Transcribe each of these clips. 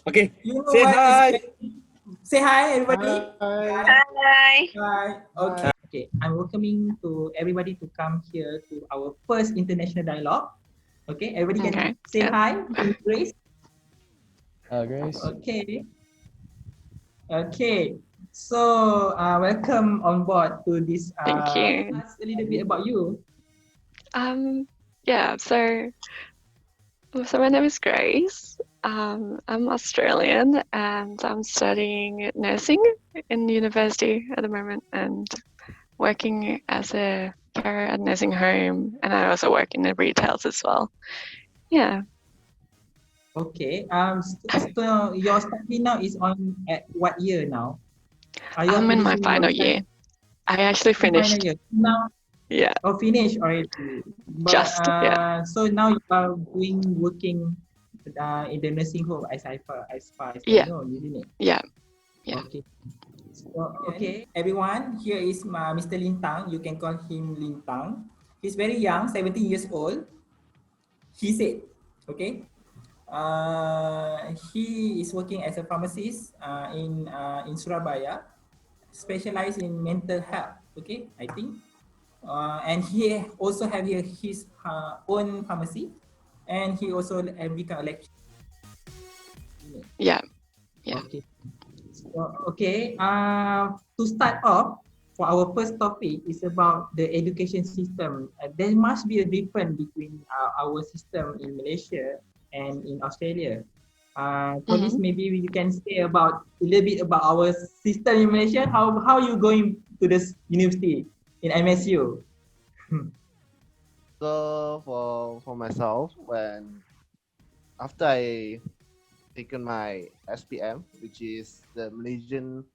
Okay, You know say what hi. Say hi, everybody. Hi. Hi. Hi. Okay. Okay. I'm welcoming to everybody to come here to our first international dialogue. Okay. Everybody can Okay. say Yeah. hi to Grace. Grace. Okay. Okay. So welcome on board to this. Thank you. Tell us a little bit about you. Yeah. So my name is Grace. I'm Australian and I'm studying nursing in university at the moment and working as a carer at nursing home, and I also work in the retails as well. Yeah. Okay. So your study now is on at what year now? Are you I'm in my finishing your final study? year. I actually In final finished. year now. Yeah. Oh, finish already. But Just yeah. so now you are working in the nursing home as far as I Yeah. know, isn't it? Yeah. Yeah. Okay. So, okay, everyone, here is Mr. Lin Tang. You can call him Lin Tang. He's very young, 17 years old. He said, okay. He is working as a pharmacist in Surabaya, specialized in mental health. Okay, I think. And he also have his own pharmacy, and he also become a lecturer. Yeah. Yeah. Okay. So, okay. To start off, for our first topic is about the education system. There must be a difference between our system in Malaysia and in Australia. For this, maybe you can say about a little bit about our system in Malaysia. How you going to this university in MSU? So for myself, when after I taken my SPM, which is the Malaysian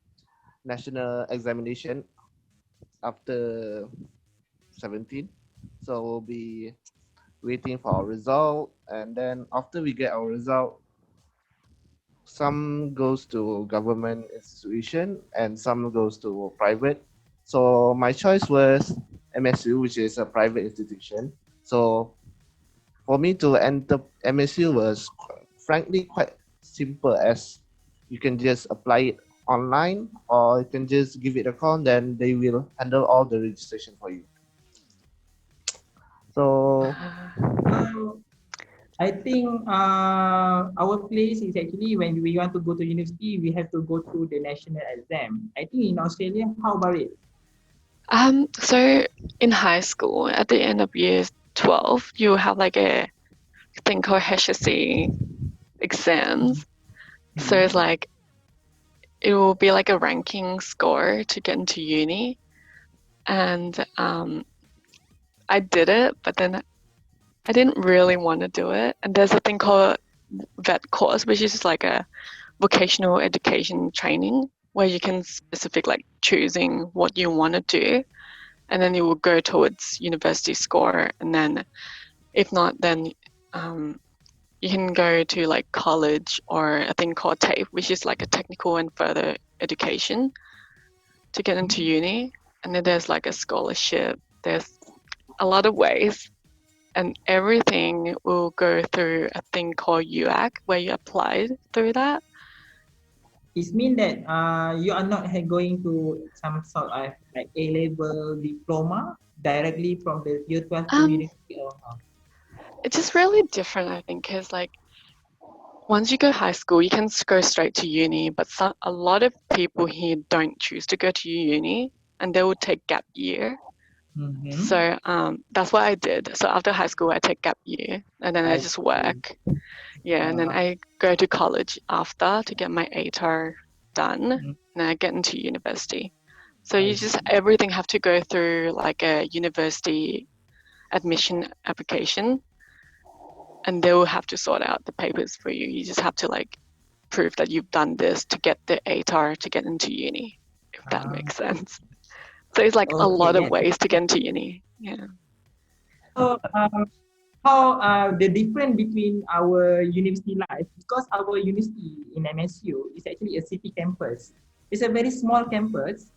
National Examination after 17, so we'll be waiting for our result, and then after we get our result, some goes to government institution and some goes to private. So my choice was MSU, which is a private institution. So for me to enter MSU was frankly quite simple, as you can just apply it online or you can just give it a call, then they will handle all the registration for you. So I think our place is actually when we want to go to university, we have to go through the national exam. I think in Australia, how about it? So in high school, at the end of year 12, you have like a thing called HSC exams. So it's like, it will be like a ranking score to get into uni. And I did it, but then I didn't really want to do it. And there's a thing called VET course, which is like a vocational education training where you can specific like choosing what you want to do, and then you will go towards university score, and then if not, then you can go to like college or a thing called TAFE, which is like a technical and further education to get into uni. And then there's like a scholarship. There's a lot of ways, and everything will go through a thing called UAC where you applied through that. It means that you are not going to some sort of like A-level diploma directly from the year 12 to university or how? It's just really different, I think, because like once you go high school, you can go straight to uni, but a lot of people here don't choose to go to uni, and they will take gap year. So that's what I did. So after high school, I take gap year, and then I just work. Yeah, and then I go to college after to get my ATAR done, and then I get into university. So you just everything have to go through like a university admission application, and they will have to sort out the papers for you. You just have to like prove that you've done this to get the ATAR to get into uni, if that makes sense. So it's like a lot of ways to get into uni. Yeah. So how the difference between our university life, because our university in MSU is actually a city campus. It's a very small campus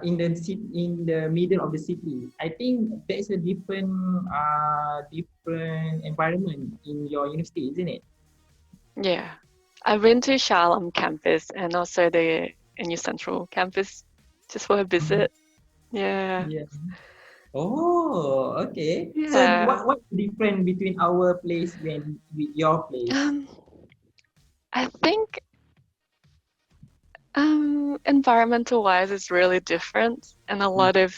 in the middle of the city. I think there is a different environment in your university, isn't it? Yeah. I've been to Shah Alam campus and also the NU Central campus just for a visit. Yeah. Yeah. Oh, okay. So Yeah. what's the difference between our place when with your place? I think environmental wise it's really different and a lot of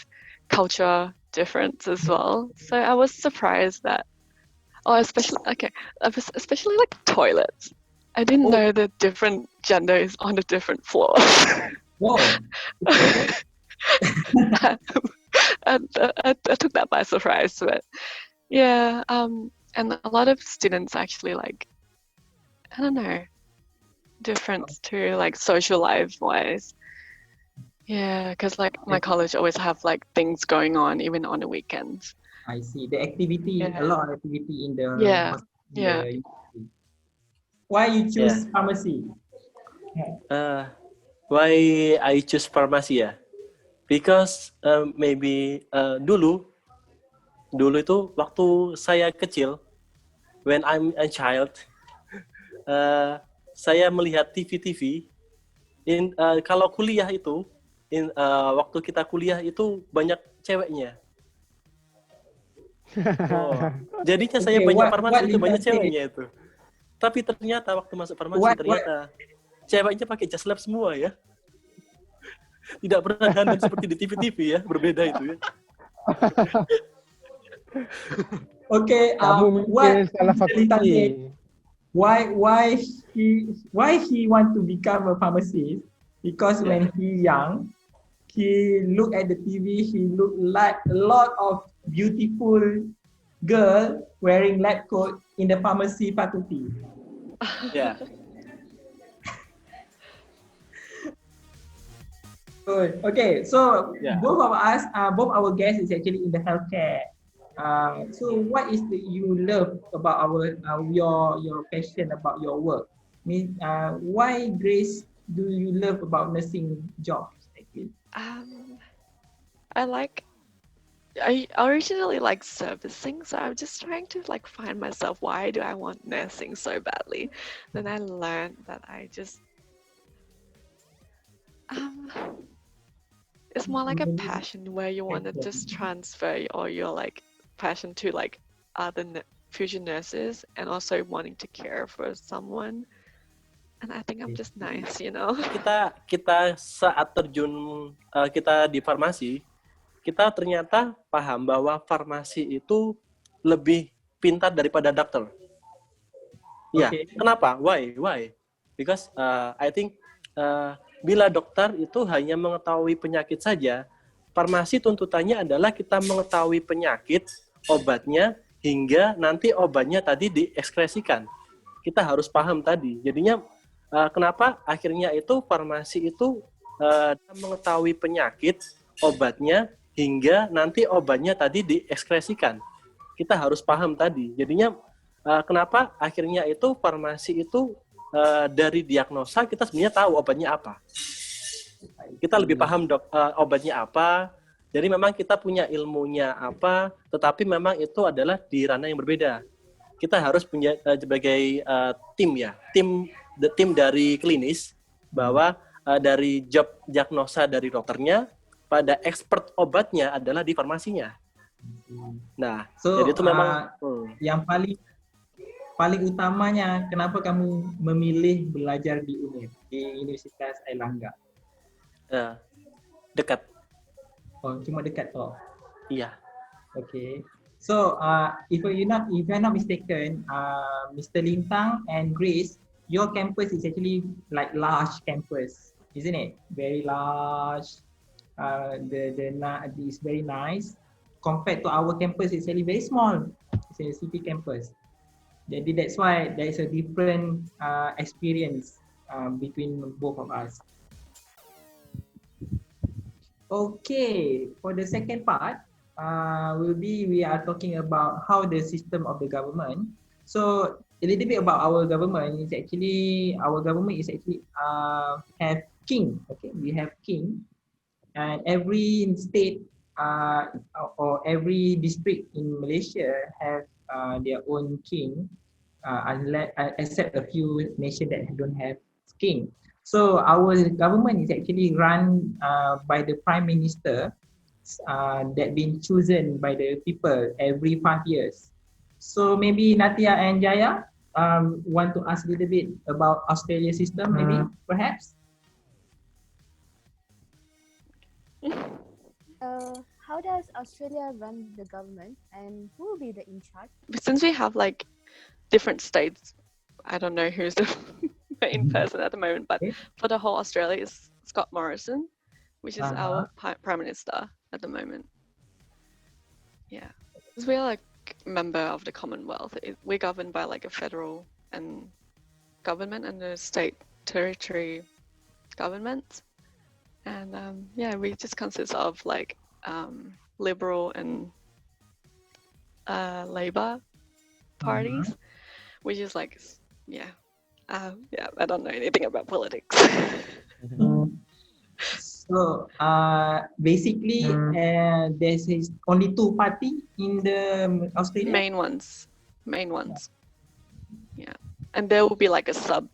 culture difference as well. So I was surprised that especially like toilets. I didn't Oh, know the different genders on the different floors. whoa. Okay. I took that by surprise, but yeah, and a lot of students actually like, I don't know, difference to like social life wise. Yeah, because like my college always have like things going on even on the weekends. I see. The activity, a Yeah, lot of activity in the yeah, in the yeah. university. Why you Yeah. choose pharmacy? Why I choose pharmacy ya? Because maybe dulu itu waktu saya kecil, when I'm a child, saya melihat TV kalau kuliah itu, waktu kita kuliah itu banyak ceweknya. Oh, jadinya saya Okay, banyak what farmasi itu banyak university? ceweknya itu. Tapi ternyata waktu masuk farmasi What ternyata ceweknya pakai jas lab semua ya. Tidak pernah dandan seperti di TV-TV ya, berbeda itu ya. Okay, Kamu what mungkin salah fakulti. why he want to become a pharmacist? Because when he young, he look at the TV, he look like a lot of beautiful girl wearing lab coat in the pharmacy faculty. Ya. Good. Okay, so Yeah. both of us, both our guests is actually in the healthcare. So what is the you love about our your passion about your work? Why Grace do you love about nursing jobs? Actually? I originally like servicing, so I'm just trying to like find myself. Why do I want nursing so badly? Then I learned that it's more like a passion where you want to just transfer all your like passion to like other future nurses and also wanting to care for someone. And I think I'm just nice, you know. Kita saat terjun kita di farmasi, kita ternyata paham bahwa farmasi itu lebih pintar daripada dokter. Ya, kenapa? Why? Because I think bila dokter itu hanya mengetahui penyakit saja, farmasi tuntutannya adalah kita mengetahui penyakit, obatnya, hingga nanti obatnya tadi diekskresikan. Kita harus paham tadi. Jadinya kenapa akhirnya itu farmasi itu mengetahui penyakit, obatnya, hingga nanti obatnya tadi diekskresikan. Kita harus paham tadi. Jadinya kenapa akhirnya itu farmasi itu dari diagnosa kita sebenarnya tahu obatnya apa. Kita lebih paham obatnya apa. Jadi memang kita punya ilmunya apa, tetapi memang itu adalah di ranah yang berbeda. Kita harus punya sebagai tim ya, tim dari klinis, bahwa dari job diagnosa dari dokternya, pada expert obatnya adalah di farmasinya. Nah, jadi itu memang yang paling utamanya kenapa kamu memilih belajar di UNER, di Universitas Airlangga? Dekat. Oh, cuma dekat toh. Iya. Okay. So, if I'm not mistaken, Mr. Lintang and Grace, your campus is actually like large campus, isn't it? Very large. It's very nice. Compared to our campus, it's actually very small. It's a city campus. Jadi that's why there is a different experience between both of us. Okay, for the second part, we are talking about how the system of the government. So a little bit about our government is actually have king. Okay, we have king, and every state or every district in Malaysia have their own king. unless except a few nations that don't have king. So our government is actually run by the prime minister that been chosen by the people every 5 years. So maybe Natia and Jaya want to ask a little bit about Australia system, maybe perhaps. How does Australia run the government and who will be the in charge? Since we have like different states, I don't know who's the main person at the moment, but Okay. for the whole Australia is Scott Morrison, which is Uh-huh. our prime minister at the moment. Yeah, because we're like member of the Commonwealth. We're governed by like a federal and government and the state territory government, and yeah, we just consist of like Liberal and Labor parties, which is like yeah, I don't know anything about politics. So basically, there's only two party in the Australia. main ones. Yeah, and there will be like a sub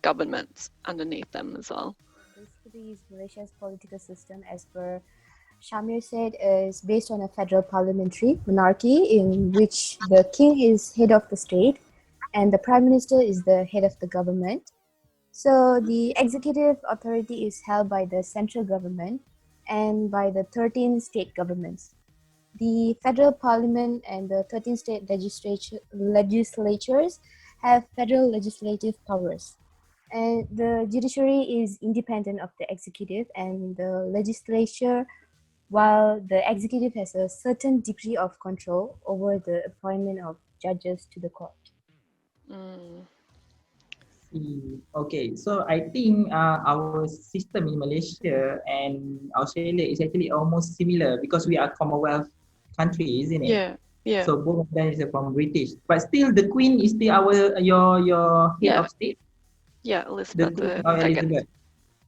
government underneath them as well. Basically, Malaysia's political system, as per Shamir said, is based on a federal parliamentary monarchy in which the king is head of the state and the prime minister is the head of the government. So the executive authority is held by the central government and by the 13 state governments. The federal parliament and the 13 state legislatures have federal legislative powers. And the judiciary is independent of the executive and the legislature, while the executive has a certain degree of control over the appointment of judges to the court. Okay, so I think our system in Malaysia and Australia is actually almost similar because we are Commonwealth country, isn't it? Yeah. So both of them is from British, but still the Queen is still your head Yeah. of state. Yeah, The Elizabeth Queen II. or Elizabeth.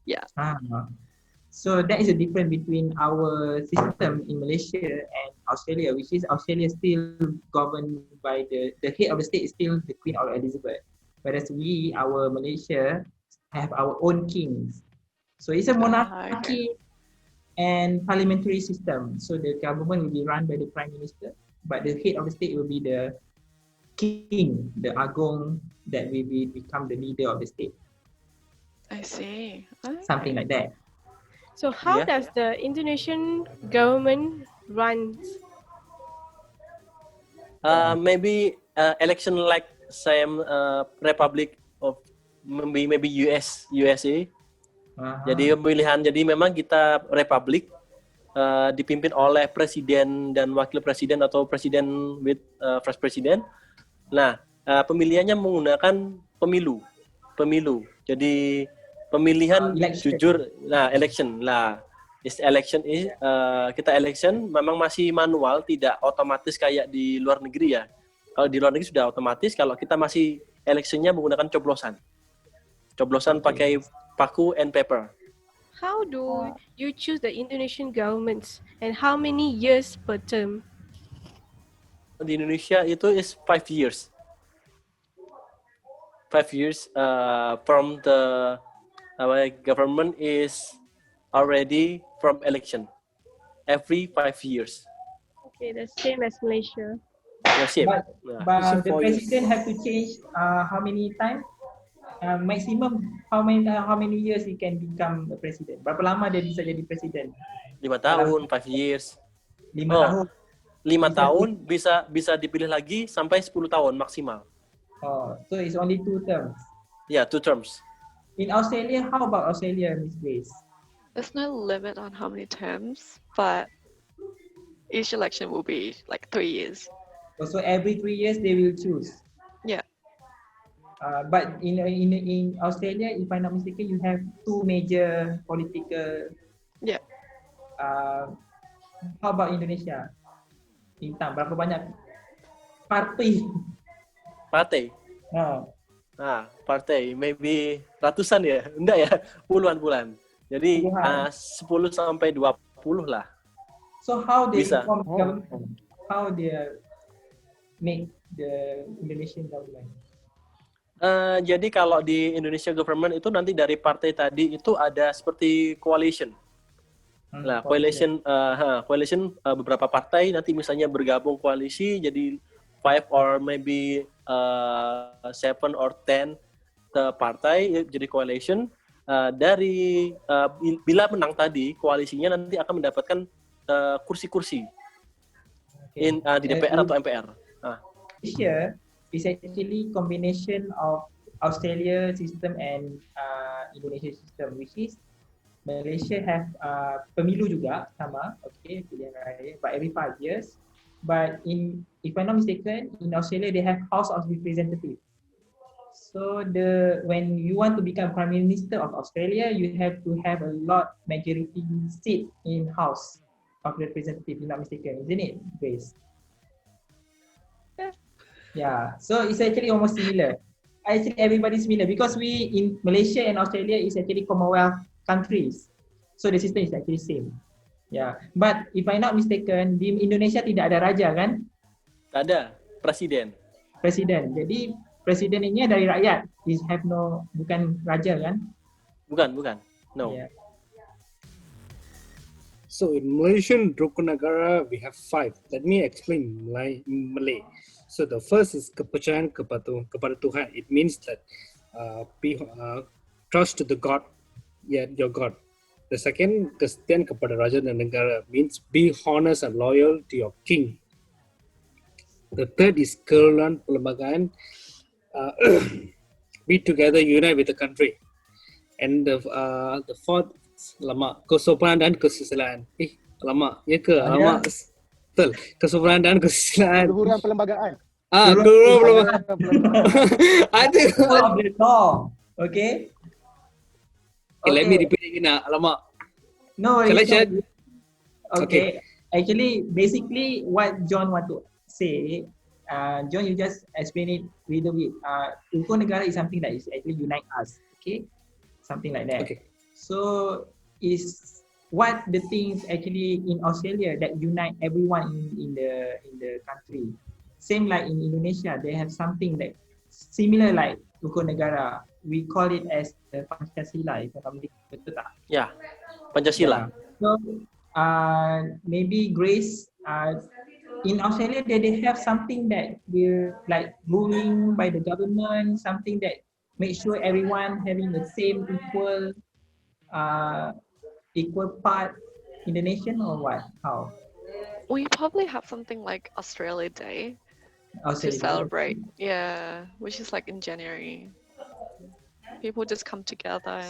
Yeah. So that is a difference between our system in Malaysia and Australia, which is Australia still governed by the head of the state is still the Queen or Elizabeth, whereas our Malaysia have our own kings. So it's a monarchy and parliamentary system. So the government will be run by the prime minister, but the head of the state will be the king, the agong that will become the leader of the state. I see. Okay. Something like that. So how Yeah. does the Indonesian government runs? Maybe election like same Republic of maybe USA. Jadi pemilihan, jadi memang kita republik dipimpin oleh presiden dan wakil presiden atau presiden with vice president. Nah, pemilihannya menggunakan pemilu. Jadi pemilihan Election. jujur. Nah, election lah. Kita election memang masih manual, tidak otomatis kayak di luar negeri ya. Kalau di luar negeri sudah otomatis, kalau kita masih electionnya menggunakan coblosan. Coblosan pakai paku and paper. How do you choose the Indonesian governments and how many years per term? Di Indonesia itu is 5 years. 5 years from the government is already from election. Every 5 years. Okay, the same as Malaysia. Yeah, same. But the president have to change how many times? Maximum how many years he can become a president? Berapa lama dia bisa jadi presiden? 5 tahun, 5 years. 5 tahun. 5 tahun bisa dipilih lagi sampai 10 tahun maksimal. Oh, so it's only 2 terms. Yeah, 2 terms. In Australia, how about Australia, Miss Grace? There's no limit on how many terms, but each election will be like 3 years. So every 3 years they will choose. Yeah. But in Australia, if I'm not mistaken, you have 2 major political. Yeah. How about Indonesia? Bintang, berapa banyak partai? Partai. Partai maybe ratusan ya, enggak ya, puluhan. Jadi 10 sampai 20 lah. So how they Bisa. form government? How they make the Indonesian government? Jadi kalau di Indonesia government itu nanti dari partai tadi itu ada seperti coalition. Nah, coalition beberapa partai nanti misalnya bergabung koalisi jadi 5 or maybe 7 or 10 partai jadi coalition. Bila menang tadi koalisinya nanti akan mendapatkan kursi-kursi di DPR atau MPR. Malaysia is actually combination of Australia system and Indonesia system, which is Malaysia have pemilu juga sama, okay, pilihan raya, but every 5 years. But if I'm not mistaken, in Australia they have House of Representatives. So when you want to become Prime Minister of Australia, you have to have a lot majority seat in House of Representatives, if I'm not mistaken, isn't it, Grace? Yeah, so it's actually almost similar. Actually, everybody's similar because we in Malaysia and Australia is actually Commonwealth countries, so the system is actually same. Yeah, but if I'm not mistaken, di Indonesia tidak ada raja kan? Ada presiden. Presiden. Jadi presiden ini dari rakyat. Bukan raja kan? Bukan. No. Yeah. So in Malaysian Rukun Negara we have 5. Let me explain Malay. So the first is kepercayaan kepada Tuhan. It means that trust to the God, your God. The second, kesetiaan kepada raja dan negara, means be honest and loyal to your king. The third is kerukunan perlembagaan, be together, unite with the country. And the fourth, kesopanan dan kesusilaan. Ya ke? Alamak. Betul. Kesopanan dan kesusilaan. Keluhuran perlembagaan. Keluhuran perlembagaan. Ada. Of the law. Okay. Okay, let me repeat again. Alamak. No, Shall I share? Okay. Actually, basically, what John want to say, John, you just explain it with Rukun Negara is something that is actually unite us. Okay, something like that. Okay. So, is what the things actually in Australia that unite everyone in the country. Same like in Indonesia, they have something that similar like Rukun Negara. We call it as the Pancasila. Betul tak? Ya, Pancasila. So maybe Grace, in Australia they have something that they're like ruling by the government, something that make sure everyone having the same equal part in the nation, or what? How? We probably have something like Australia Day to celebrate. Yeah, which is like in January. People just come together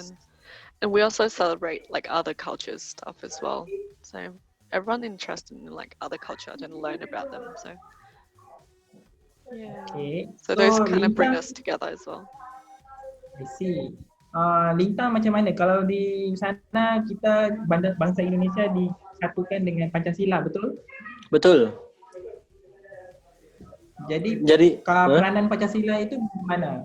and we also celebrate like other cultures stuff as well. So everyone interested in like other culture and learn about them. So yeah. Okay. So those kind of bring Lintang, us together as well. I see. Lintang macam mana? Kalau di sana kita bangsa Indonesia disatukan dengan Pancasila, betul? Betul. Jadi peranan Pancasila itu mana?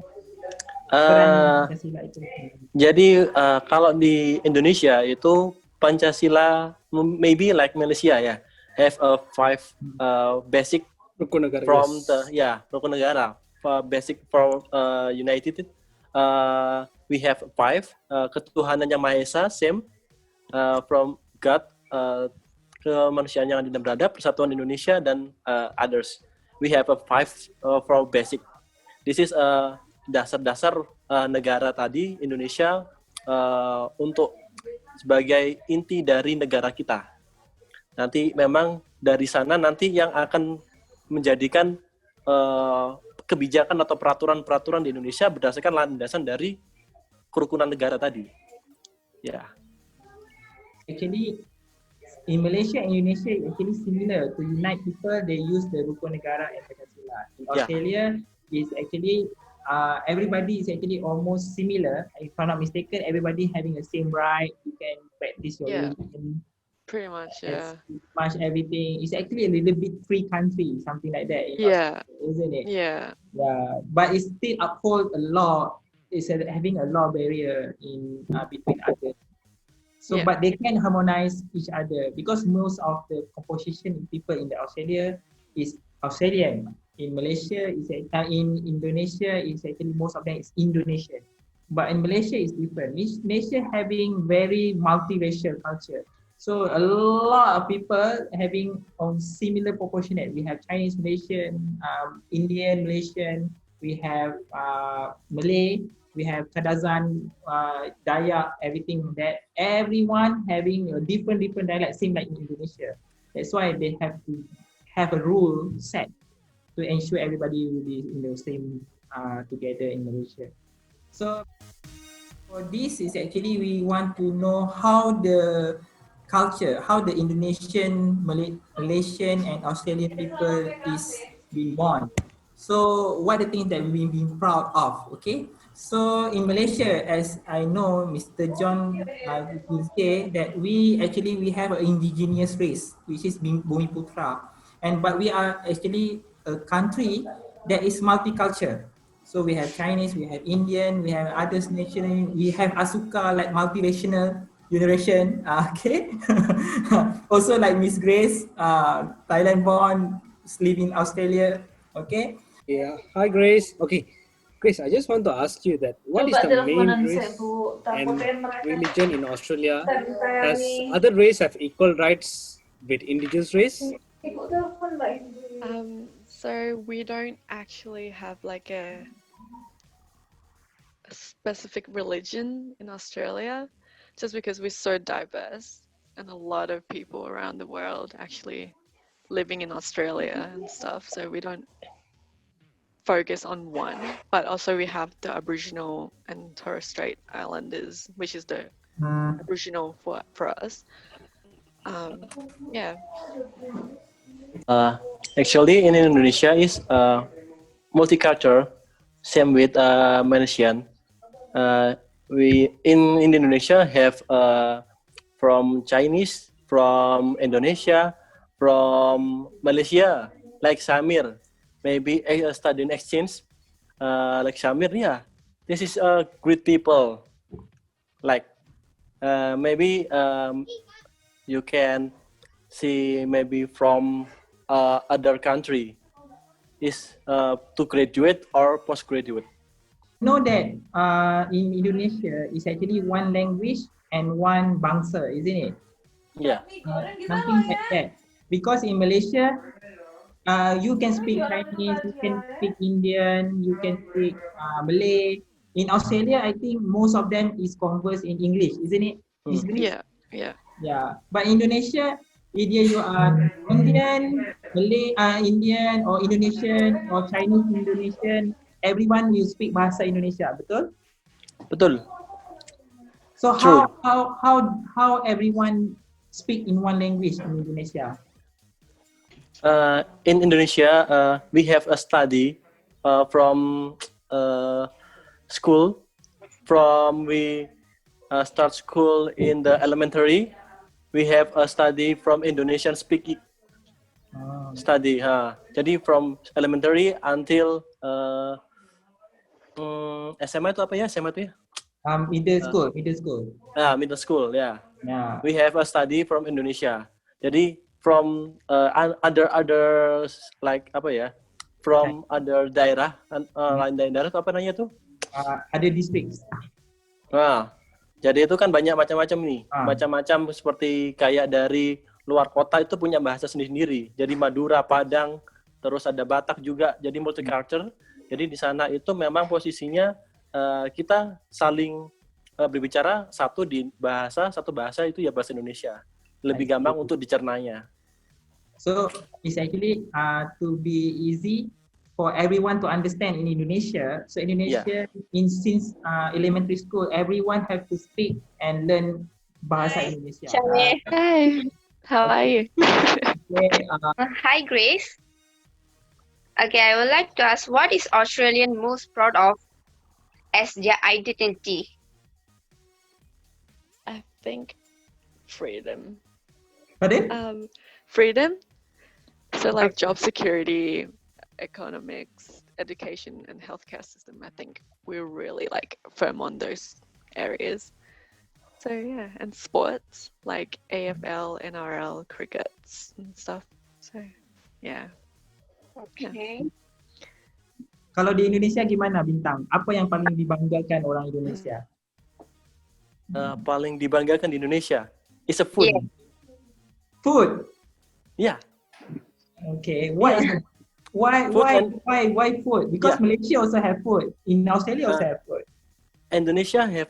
Jadi kalau di Indonesia itu Pancasila maybe like Malaysia ya, have a 5 basic Rukun Negara. from the Rukun Negara. Basic from United. We have 5 ketuhanan yang Maha Esa, same from God, kemanusiaan yang adil dan beradab, Persatuan Indonesia dan others. We have a 5 for basic. This is dasar-dasar negara tadi Indonesia untuk sebagai inti dari negara kita. Nanti memang dari sana nanti yang akan menjadikan kebijakan atau peraturan-peraturan di Indonesia berdasarkan landasan dari kerukunan negara tadi. Ya. Actually, in Malaysia and Indonesia, actually similar to unite people. They use the Rukun Negara and Pancasila. In Australia, is actually everybody is actually almost similar. If I'm not mistaken, everybody having the same right. You can practice your religion. Pretty much, yeah. Much everything. It's actually a little bit free country, something like that. Yeah. Isn't it? Yeah. Yeah. But it still uphold a law. It's having a law barrier in between others. So, but they can harmonize each other because most of the composition people in the Australia is Australian. In Malaysia, in Indonesia, is actually most of them is Indonesian. But in Malaysia, it's different. Malaysia having very multiracial culture. So a lot of people having similar proportionate. We have Chinese Malaysian, Indian Malaysian, we have Malay, we have Kadazan, Dayak, everything that everyone having a different dialect, same like in Indonesia. That's why they have to have a rule set to ensure everybody will be in the same together in Malaysia. So for this is actually we want to know how the culture, how the Indonesian, Malaysian and Australian people is being born. So what are the things that we've been proud of, okay? So in Malaysia, as I know, Mr. John will say that we have an indigenous race, which is Bumiputra. But we are actually a country that is multicultural. So we have Chinese, we have Indian, we have others nation, we have Asuka like multiracial generation. Okay. Also like Miss Grace, Thailand born, live in Australia. Okay. Yeah. Hi, Grace. Okay, Grace, I just want to ask you that what is the main race and religion in Australia? Does other race have equal rights with indigenous race? So we don't actually have like a specific religion in Australia, just because we're so diverse and a lot of people around the world actually living in Australia and stuff. So we don't focus on one, but also we have the Aboriginal and Torres Strait Islanders, which is the Aboriginal for us. Yeah. Actually, in Indonesia is multicultural, same with Malaysian. We in Indonesia have from Chinese, from Indonesia, from Malaysia, like Samir, maybe a student exchange, like Samir. Yeah, this is a great people. Like maybe you can see maybe from other country is to graduate or postgraduate. Know that in Indonesia is actually one language and one bangsa, isn't it? Yeah. Something like that. Because in Malaysia, you can speak Chinese, you can speak Indian, you can speak Malay. In Australia, I think most of them is converse in English, isn't it? Miss Grace? Yeah. Yeah. But Indonesia, either you are Indian, Malay, Indian or Indonesian or Chinese Indonesian, everyone will speak bahasa Indonesia, betul? Betul. So True. how everyone speak in one language in Indonesia? In Indonesia, we have a study from school. From we start school in the elementary, we have a study from Indonesian speaking study. Jadi from elementary until SMA itu apa ya? SMA itu ya? Middle school. Middle school, yeah. Yeah. We have a study from Indonesia. Jadi from other like apa ya? From other daerah, lain daerah itu apa namanya tuh? Other districts. Nah, jadi itu kan banyak macam-macam nih. Macam-macam seperti kayak dari luar kota itu punya bahasa sendiri-sendiri. Jadi Madura, Padang, terus ada Batak juga. Jadi multicultural. Jadi di sana itu memang posisinya kita saling berbicara satu bahasa itu ya bahasa Indonesia. Lebih gampang untuk dicernanya. So it's actually to be easy for everyone to understand in Indonesia. So Indonesia, since elementary school, everyone have to speak and learn bahasa Indonesia. Hey, how are you? Hi, Grace. Okay, I would like to ask, what is Australian most proud of as their identity? I think freedom. Pardon? Freedom. So like job security, economics, education, and healthcare system. I think we're really like firm on those areas. So yeah, and sports like AFL, NRL, crickets and stuff. So yeah. Okay. Kalau di Indonesia gimana Bintang? Apa yang paling dibanggakan orang Indonesia? Paling dibanggakan di Indonesia is a food. Yeah. Food. Yeah. Okay. What is the Food and why food? Because Yeah. Malaysia also have food. In Australia also have food. Indonesia have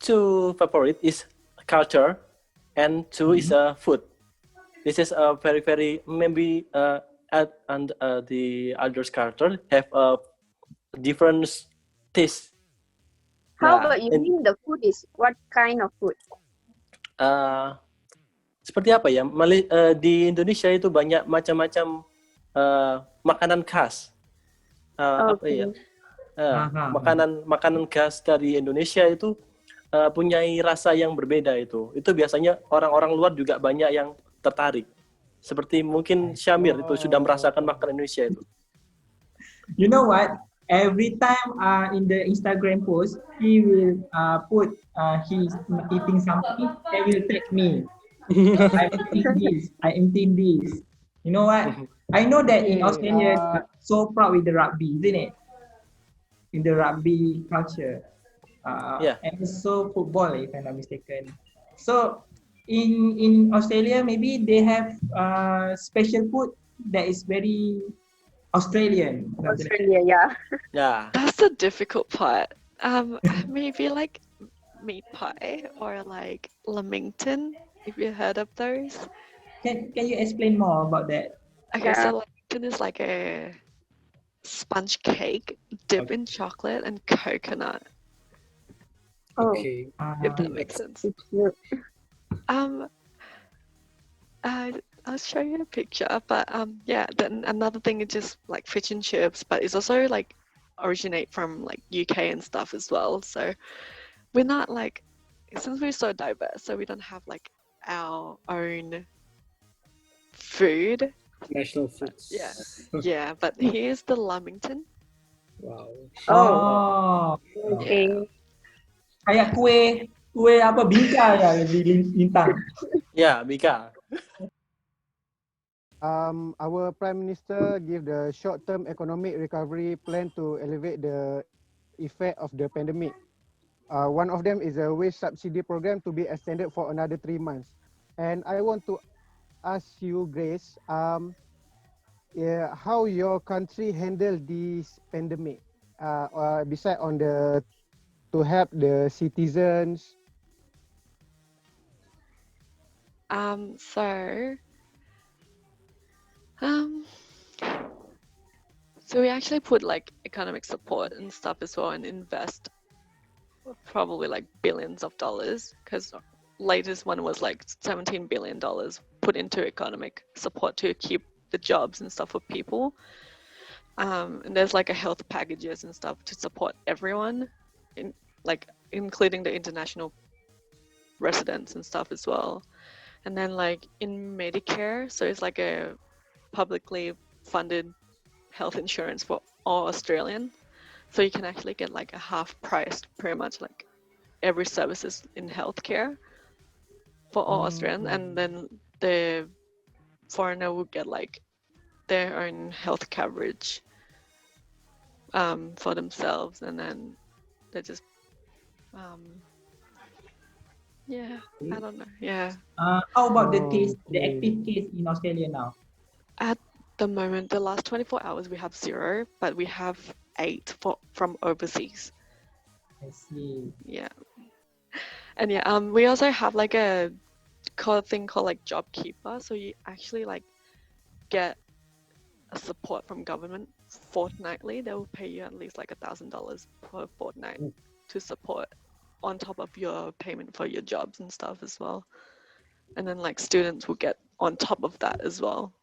two favorite is culture and two is food. This is a very maybe and the others culture have a different taste. How Nah, about you mean the food is what kind of food? Seperti apa ya? Di Indonesia itu banyak macam-macam makanan khas. Apa ya? Makanan khas dari Indonesia itu punyai rasa yang berbeda itu. Itu biasanya orang-orang luar juga banyak yang tertarik. Seperti mungkin Syamir itu sudah merasakan makanan Indonesia itu. You know what? Every time in the Instagram post, he will put he's eating something. He will tag me. I am eating this. You know what? I know that in Australia, so proud with the rugby, isn't it? In the rugby culture, and also football, if I'm not mistaken. So in Australia, maybe they have special food that is very Australian. Australia, yeah. Yeah. That's the difficult part. Maybe like meat pie or like lamington, if you heard of those. Can you explain more about that? Okay, Yeah. so lamington is like a sponge cake dipped in chocolate and coconut. Oh, Okay. If that makes sense. it's good. I'll show you a picture, but yeah. Then another thing is just like fish and chips, but it's also like originate from like UK and stuff as well. So we're not like, since we're so diverse, so we don't have like our own food. National foods. Yeah, yeah. But here's the lamington. Wow. Oh, Okay. kayak kue apa bingka ya di Bintang. Ya, Mika. Our Prime Minister give the short-term economic recovery plan to alleviate the effect of the pandemic. One of them is a wage subsidy program to be extended for another 3 months. And I want to ask you, Grace, how your country handle this pandemic? Beside on the to help the citizens. So we actually put like economic support and stuff as well and invest probably like billions of dollars, because latest one was like $17 billion put into economic support to keep the jobs and stuff for people. And there's like a health packages and stuff to support everyone, including the international residents and stuff as well. And then like in Medicare, so it's like a publicly funded health insurance for all Australian. So you can actually get like a half price, pretty much like every services in healthcare for all Australian. And then the foreigner will get like their own health coverage for themselves, and then they just I don't know. Yeah. How about the active case in Australia now? At the moment, the last 24 hours we have 0, but we have 8 from overseas. I see. Yeah. And yeah, we also have like a thing called like JobKeeper. So you actually like get a support from government fortnightly. They will pay you at least like $1,000 per fortnight to support on top of your payment for your jobs and stuff as well. And then like students will get on top of that as well.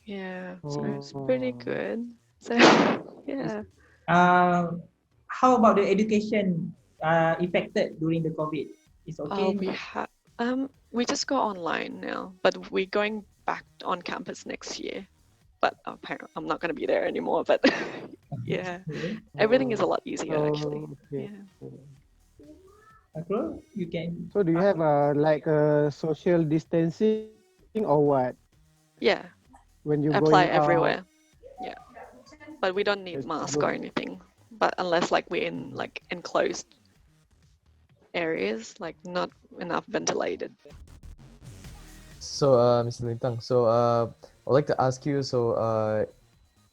Yeah, so it's pretty good. So yeah. How about the education affected during the COVID? It's okay. We just go online now, but we're going back on campus next year. But apparently I'm not going to be there anymore. But yeah, everything is a lot easier actually. Okay. Yeah. You can. So do you have like a social distancing or what? Yeah. When you apply going everywhere. out? Yeah. but we don't need mask or anything. But unless like we're in like enclosed areas, like not enough ventilated. So, Mr. Lintang, so I'd like to ask you,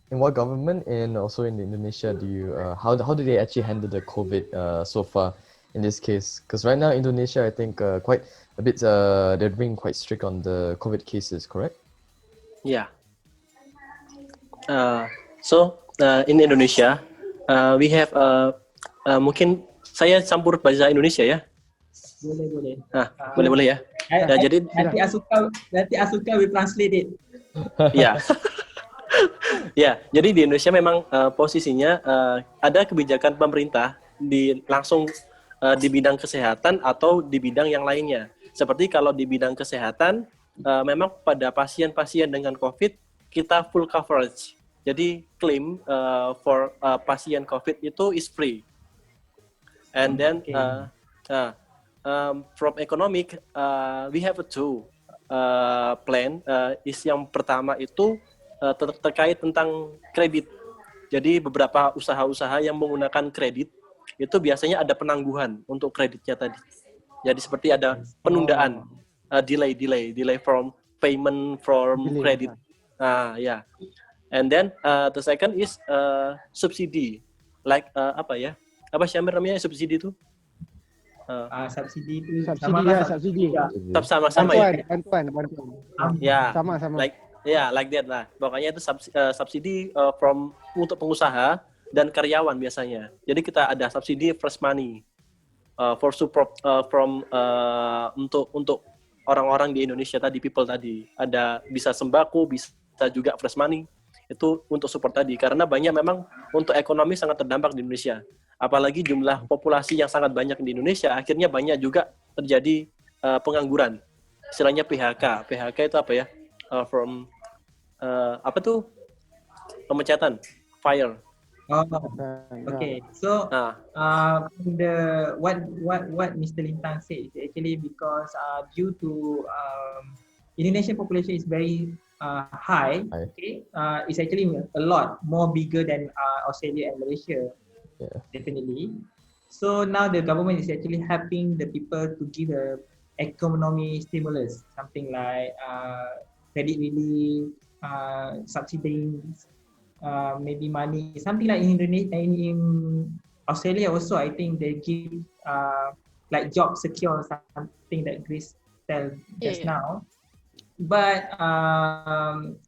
in what government and also in Indonesia do you, how do they actually handle the COVID so far in this case? Because right now Indonesia, I think quite a bit, they're being quite strict on the COVID cases, correct? Yeah. In Indonesia, we have mungkin saya campur bahasa Indonesia ya. Boleh. Boleh ya. Jadi nanti Asuka will translate it. Ya. Ya, jadi di Indonesia memang posisinya ada kebijakan pemerintah langsung di bidang kesehatan atau di bidang yang lainnya. Seperti kalau di bidang kesehatan, memang pada pasien-pasien dengan COVID kita full coverage. Jadi klaim for pasien COVID itu is free. And then from economic, we have two plan. Yang pertama itu terkait tentang kredit. Jadi beberapa usaha-usaha yang menggunakan kredit itu biasanya ada penangguhan untuk kreditnya tadi. Jadi seperti ada penundaan, delay from payment from credit. Yeah. And then the second is subsidi. Like apa ya? Apa sih namanya subsidi itu? Subsidi itu subsidi. Tetap sama-sama ya. Bantuan. Ya. Sama-sama. Like that lah. Pokoknya itu subsidi untuk pengusaha dan karyawan biasanya. Jadi kita ada subsidi fresh money for support untuk orang-orang di Indonesia tadi, people tadi. Ada bisa sembako, bisa juga fresh money. Itu untuk support tadi. Karena banyak memang untuk ekonomi sangat terdampak di Indonesia. Apalagi jumlah populasi yang sangat banyak di Indonesia, akhirnya banyak juga terjadi pengangguran. Istilahnya PHK. PHK itu apa ya? Apa tuh? Pemecatan, fire. Okay. So what Mr. Lintang said is actually because due to Indonesian population is very high. Okay, it's actually a lot more bigger than Australia and Malaysia. Yeah. Definitely. So now the government is actually helping the people to give a economy stimulus, something like credit relief, subsidies, maybe money, something like in Indonesia, in Australia also. I think they give like job secure, something that Grace tell just now. But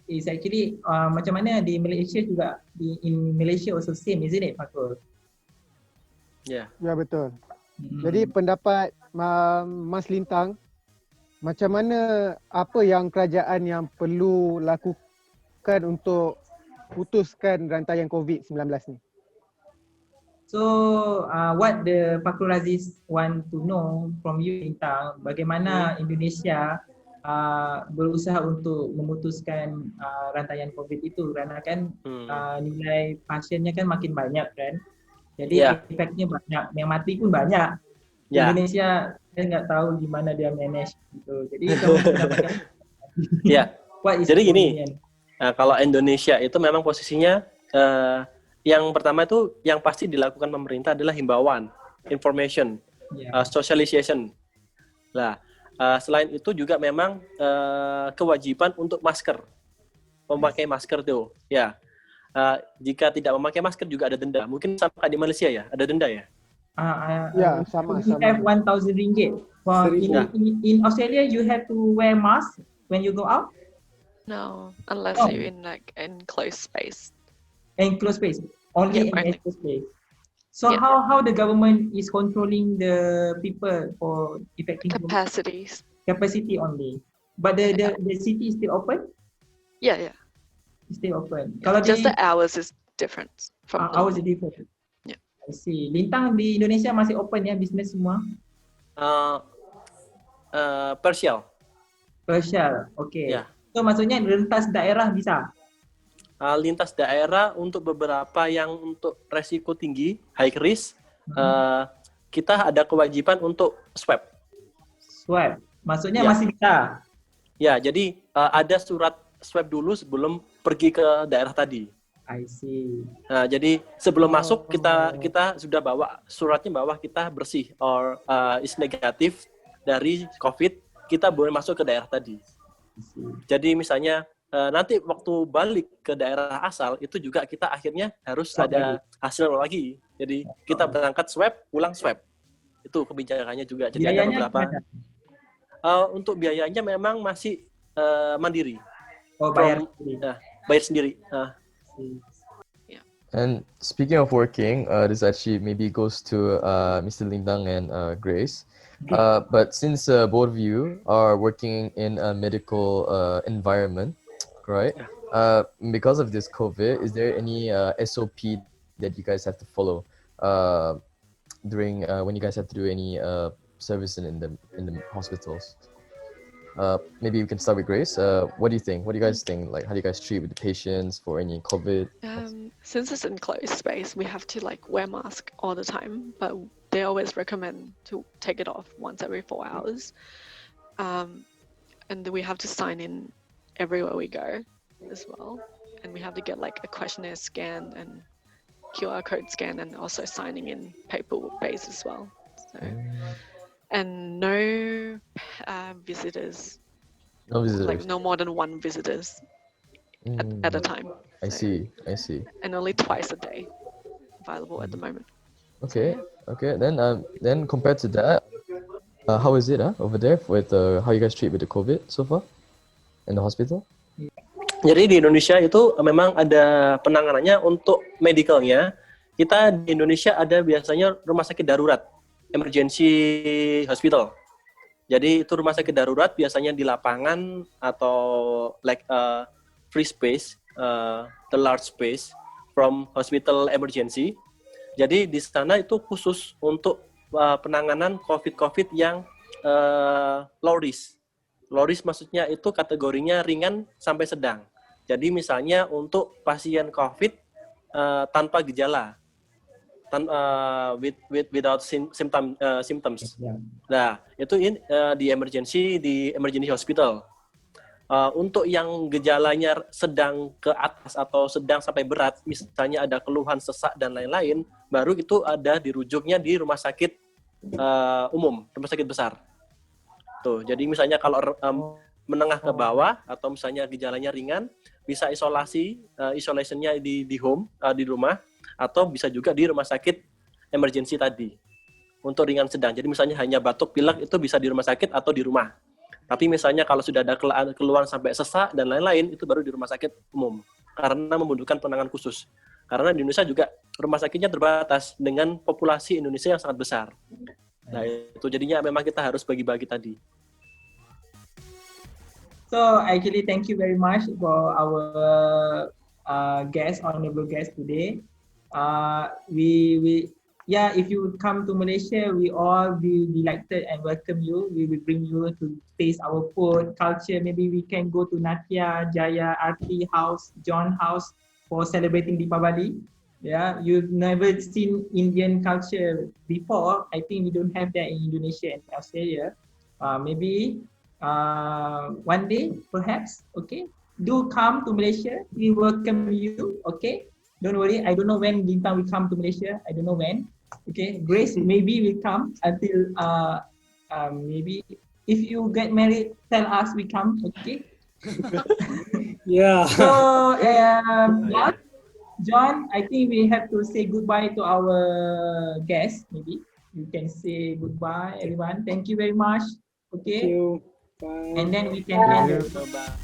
it's actually macam mana di Malaysia juga, in Malaysia also same, isn't it, Fakul? Ya. Ya, betul. Jadi pendapat Mas Lintang, macam mana, apa yang kerajaan yang perlu lakukan untuk putuskan rantaian COVID-19 ni? So what the Fakul Raziz want to know from you, Lintang, bagaimana Indonesia berusaha untuk memutuskan rantaian COVID itu, kerana kan nilai pasiennya kan makin banyak kan, jadi efeknya banyak, yang mati pun banyak. Indonesia saya nggak tahu gimana dia manage gitu. Jadi jadi gini, kalau Indonesia itu memang posisinya yang pertama itu yang pasti dilakukan pemerintah adalah himbauan, information, socialization. Lah, selain itu juga memang kewajiban untuk masker, memakai masker tuh, ya. Jika tidak memakai masker juga ada denda. Mungkin sama kayak di Malaysia ya, ada denda ya? Ya, sama. We have 1,000 ringgit. In Australia, you have to wear mask when you go out. No, unless you're in like enclosed space. Enclosed space, only in enclosed space. So how the government is controlling the people for effective capacity only, but the city is still open. Yeah. It's still open. Kalau just the hours is different. From hours is different. Yeah. I see. Lintang di Indonesia masih open ya, bisnes semua? Partial. Okay. Yeah. So maksudnya lintas daerah bisa? Lintas daerah untuk beberapa yang untuk resiko tinggi, high risk, kita ada kewajiban untuk swab. Maksudnya masih bisa? Ya, jadi ada surat swab dulu sebelum pergi ke daerah tadi. I see. Nah, jadi sebelum masuk kita sudah bawa suratnya bahwa kita bersih or is negatif dari COVID, kita boleh masuk ke daerah tadi. Jadi misalnya nanti waktu balik ke daerah asal itu juga kita akhirnya harus Swab ada hasil lagi. Jadi kita berangkat swab, pulang swab. Itu kebijakannya juga. Jadi ada Biayanya beberapa. gimana? Untuk biayanya memang masih mandiri. Oh, bayar sendiri. Bayar sendiri. And speaking of working, this actually maybe goes to Mr. Lindang and Grace. But since both of you are working in a medical environment, right? Because of this COVID, is there any SOP that you guys have to follow during when you guys have to do any service in the hospitals? Maybe we can start with Grace. What do you think? What do you guys think? Like, how do you guys treat with the patients for any COVID? Since it's enclosed space, we have to like wear mask all the time, but they always recommend to take it off once every 4 hours. And we have to sign in everywhere we go as well. And we have to get like a questionnaire scan and QR code scan, and also signing in paper base as well. So, and no visitors. No visitors. Like no more than one visitors at a time. I see. And only twice a day available at the moment. Okay. Then compared to that, how is it over there with how you guys treat with the COVID so far in the hospital? Jadi di Indonesia itu memang ada penanganannya untuk medicalnya. Kita di Indonesia ada biasanya rumah sakit darurat, emergency hospital. Jadi itu rumah sakit darurat biasanya di lapangan atau like free space, the large space from hospital emergency. Jadi di sana itu khusus untuk penanganan COVID yang low risk. Low risk maksudnya itu kategorinya ringan sampai sedang. Jadi misalnya untuk pasien COVID tanpa gejala, without symptoms. Nah, itu di emergency hospital. Untuk yang gejalanya sedang ke atas atau sedang sampai berat, misalnya ada keluhan sesak dan lain-lain, baru itu ada dirujuknya di rumah sakit umum, rumah sakit besar. Tuh, jadi misalnya kalau menengah ke bawah atau misalnya gejalanya ringan, bisa isolationnya di home, di rumah, atau bisa juga di rumah sakit emergency tadi untuk ringan sedang. Jadi misalnya hanya batuk pilek itu bisa di rumah sakit atau di rumah. Tapi misalnya kalau sudah ada keluhan sampai sesak dan lain-lain, itu baru di rumah sakit umum karena membutuhkan penanganan khusus. Karena di Indonesia juga rumah sakitnya terbatas dengan populasi Indonesia yang sangat besar. Nah, itu jadinya memang kita harus bagi-bagi tadi. So actually, thank you very much for our honorable guest today. If you come to Malaysia, we all be delighted and welcome you. We will bring you to taste our food, culture. Maybe we can go to Natia, Jaya, Arti House, John House for celebrating Deepavali. Yeah, you've never seen Indian culture before. I think we don't have that in Indonesia and Australia. Maybe one day, perhaps. Okay, do come to Malaysia. We welcome you. Okay. Don't worry, I don't know when Lintang will come to Malaysia. I don't know when. Okay, Grace maybe will come until maybe if you get married, tell us we come. Okay. Yeah. So John, I think we have to say goodbye to our guests. Maybe you can say goodbye, everyone. Thank you very much. Okay. Thank you. Bye. And then we can end. Bye-bye.